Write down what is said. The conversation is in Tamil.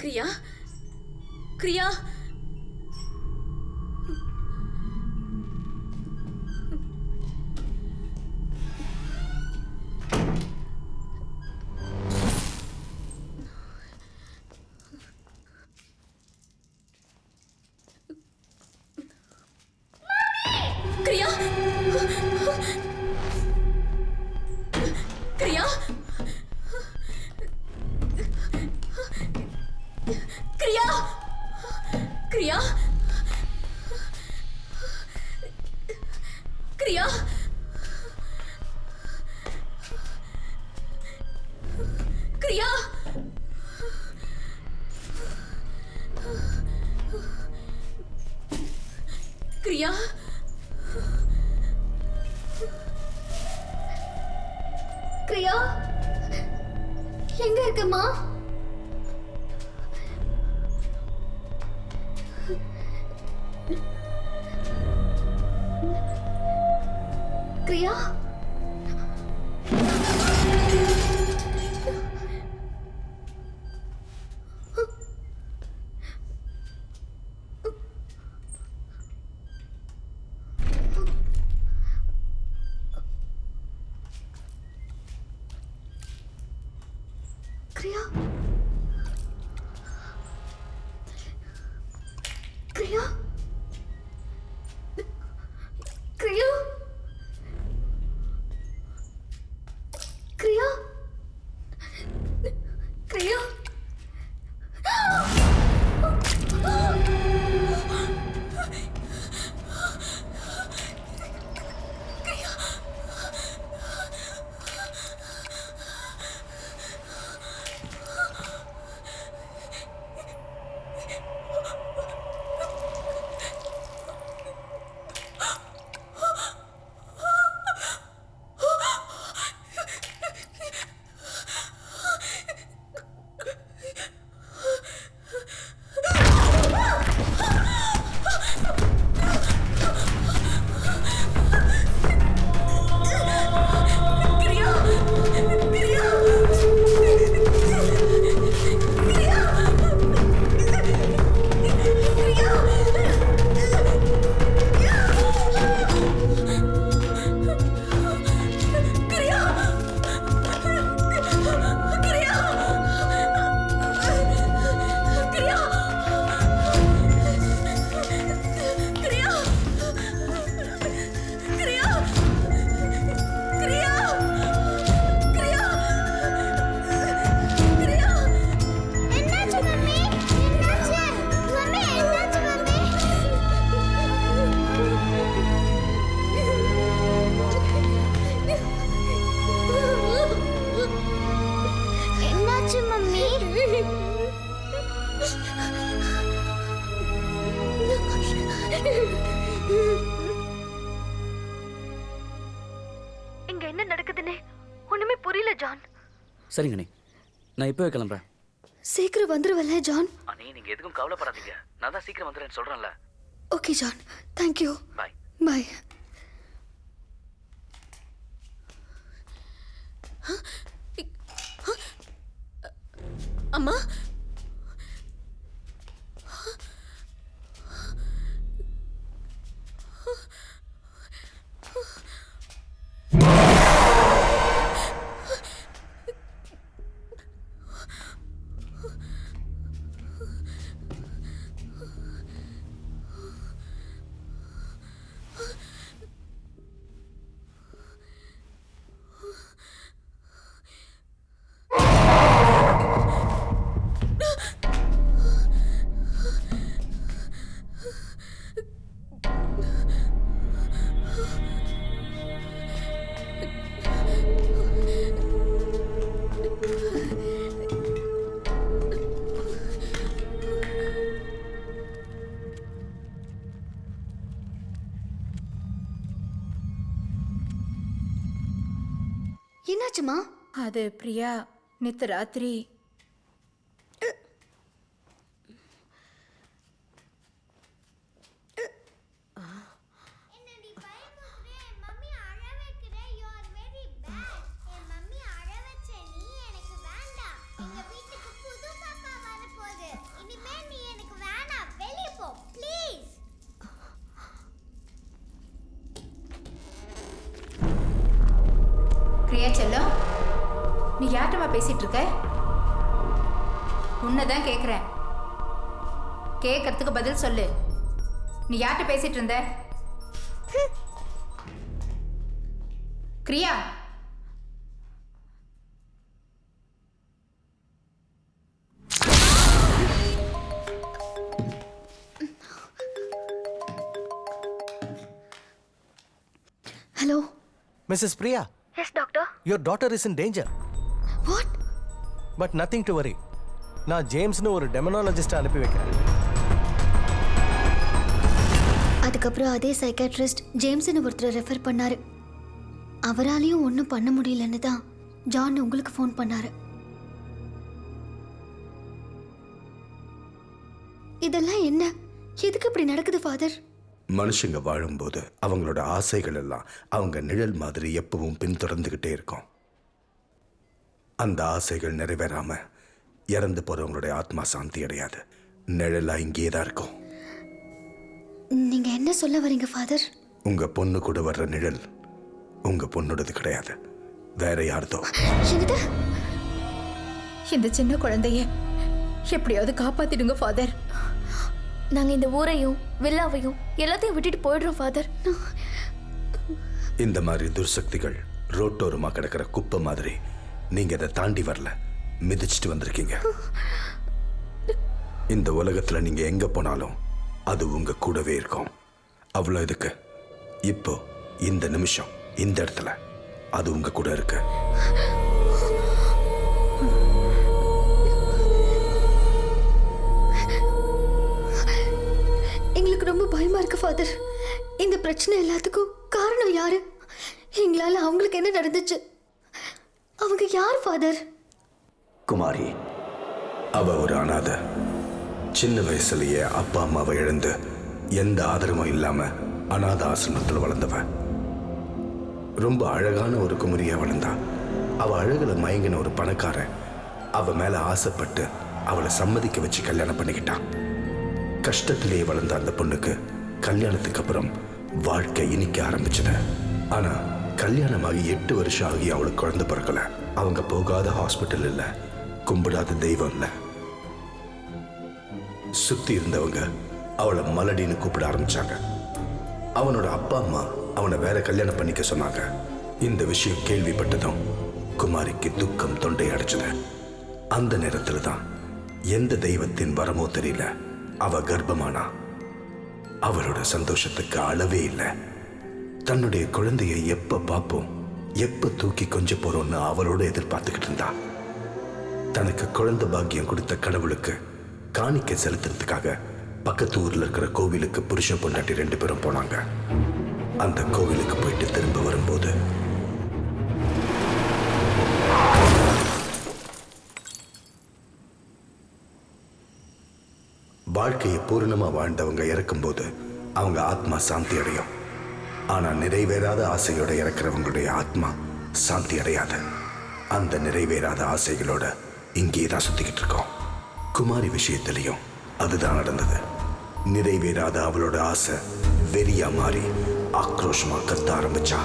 கிரியா கிரியா கிரியா கிரியா கிரியா கிரியா கிரியா கிரியா கிரியா கிரியா எங்க இருக்கம்மா? கிரியா கிரியா கிரியா கிரியா கிரியா கிரியா இங்க என்ன நடக்குதுன்னு ஒண்ணுமே புரியல ஜான். சரிங்கண்ணே, நான் இப்போவே கிளம்புறேன். சீக்கிரம் வந்துருவல்ல ஜான்? அண்ணே, நீங்க எதுக்கும் கவலைப்படாதீங்க. நான் தான் சீக்கிரம் வந்துடுறேன்னு சொல்றேன்ல. Okay John, thank you. Bye. Bye. அம்மா என்னாச்சுமா? அது பிரியா நேத்து ராத்திரி பேசிட்டு இருக்க? உன்னதான் கேக்குறேன். கேட்கறதுக்கு பதில் சொல்லு. நீ யார்கிட்ட பேசிட்டு இருந்த? Kriya, hello. Mrs. Priya, yes doctor. your daughter is in danger. What? But nothing to worry. நான் ஜேம்ஸ்னு ஒரு டெமனாலஜிஸ்ட்டை அனுப்பி வைக்கிறேன். அதுக்கப்புறம் அதே சைக்காட்ரிஸ்ட் ஜேம்ஸ்னு ஒருத்தரை ரெஃபர் பண்ணாரு. அவராலையும் ஒன்றும் பண்ண முடியலன்னு தான் ஜான் உங்களுக்கு ஃபோன் பண்ணாரு. இதெல்லாம் என்ன? எதுக்கு இப்படி நடக்குது ஃபாதர்? மனுஷங்க வாழும்போது அவங்களோட ஆசைகள் எல்லாம் அவங்க நிழல் மாதிரி எப்பவும் பின்தொடர்ந்துகிட்டே இருக்கும். அந்த ஆசைகள் நிறைவேறாம இறந்து போறவங்களுடைய ஆத்மா சாந்தி அடையாது. நிழலா இங்கே தான் இருக்கும். நீங்க என்ன சொல்ல வரீங்க ஃபாதர்? உங்க பொண்ணு கூட வர்ற நிழல் உங்க பொண்ணோடது கிடையாது, வேற யார்தோ. என்னது? இந்த சின்ன குழந்தைய எப்படியாவது காப்பாத்திடுங்க ஃபாதர். நாங்க இந்த ஊரையும் வில்லாவையும் எல்லாத்தையும் விட்டுட்டு போயிடுறோம் ஃபாதர். இந்த மாதிரி துர்சக்திகள் ரோட்டோரமா கிடக்கிற குப்பை மாதிரி நீங்க அதை தாண்டி வரல, மிதிச்சுட்டு வந்திருக்கீங்க. இந்த உலகத்துல நீங்க எங்க போனாலும் அது உங்க கூடவே இருக்கும். அவ்வளோ இதுக்கு இப்போ இந்த நிமிஷம் இந்த இடத்துல அது உங்க கூட இருக்கு. எங்களுக்கு ரொம்ப பயமா இருக்கு ஃபாதர். இந்த பிரச்சனை எல்லாத்துக்கும் காரணம் யாரு? எங்களால அவங்களுக்கு என்ன நடந்துச்சு? அவங்க யார் ஃபாதர்? குமாரி, அவ ஒரு அனாதை. சின்ன வயசுலயே அப்பா அம்மாவை இழந்து எந்த ஆதரவும் இல்லாம அனாத ஆசிரமத்தில் வளர்ந்தவ. ரொம்ப அழகான ஒரு குமரியா வளர்ந்தா. அவ அழகுல மயங்கின ஒரு பணக்காரன் அவ மேல ஆசைப்பட்டு அவளை சம்மதிக்க வச்சு கல்யாணம் பண்ணிக்கிட்டான். கஷ்டத்திலேயே வளர்ந்த அந்த பொண்ணுக்கு கல்யாணத்துக்கு அப்புறம் வாழ்க்கை இனிக்க ஆரம்பிச்சது. ஆனா கல்யாணமாகி 8 வருஷம் ஆகி அவளுக்கு குழந்தை பிறக்கல. அவங்க போகாத ஹாஸ்பிட்டல் இல்ல, கும்பிடாத தெய்வம் இல்ல. சுத்தி இருந்தவங்க அவளை மலடின்னு கூப்பிட ஆரம்பிச்சாங்க. அவனோட அப்பா அம்மா அவனை வேற கல்யாணம் பண்ணிக்க சொன்னாங்க. இந்த விஷயம் கேள்விப்பட்டதும் குமாரிக்கு துக்கம் தொண்டை அடைச்சது. அந்த நேரத்துல தான் எந்த தெய்வத்தின் வரமோ தெரியல, அவ கர்ப்பமானா. அவளோட சந்தோஷத்துக்கு அளவே இல்லை. தன்னுடைய குழந்தையை எப்ப பார்ப்போம், எப்ப தூக்கி கொஞ்ச போறோம்னு அவளோட எதிர்பார்த்துக்கிட்டு இருந்தா. தனக்கு குழந்தை பாக்கியம் கொடுத்த கடவுளுக்கு காணிக்கை செலுத்துறதுக்காக பக்கத்து ஊர்ல இருக்கிற கோவிலுக்கு புருஷன் பொண்டாட்டி 2 பேரும் போனாங்க. அந்த கோவிலுக்கு போயிட்டு திரும்ப வரும்போது வாழ்க்கையை பூரணமா வாழ்ந்தவங்க இறக்கும்போது அவங்க ஆத்மா சாந்தி அடையும். ஆனா நிறைவேறாத ஆசையோட இறக்குறவங்களுடைய ஆத்மா சாந்தி அடையாது. அந்த நிறைவேறாத ஆசைகளோட இங்கே தான் சுத்திக்கிட்டு இருக்கோம். குமாரி விஷயத்திலையும் அதுதான் நடந்தது. நிறைவேறாத அவளோட ஆசை வெறியா மாறி ஆக்ரோஷமா கத்த ஆரம்பிச்சா.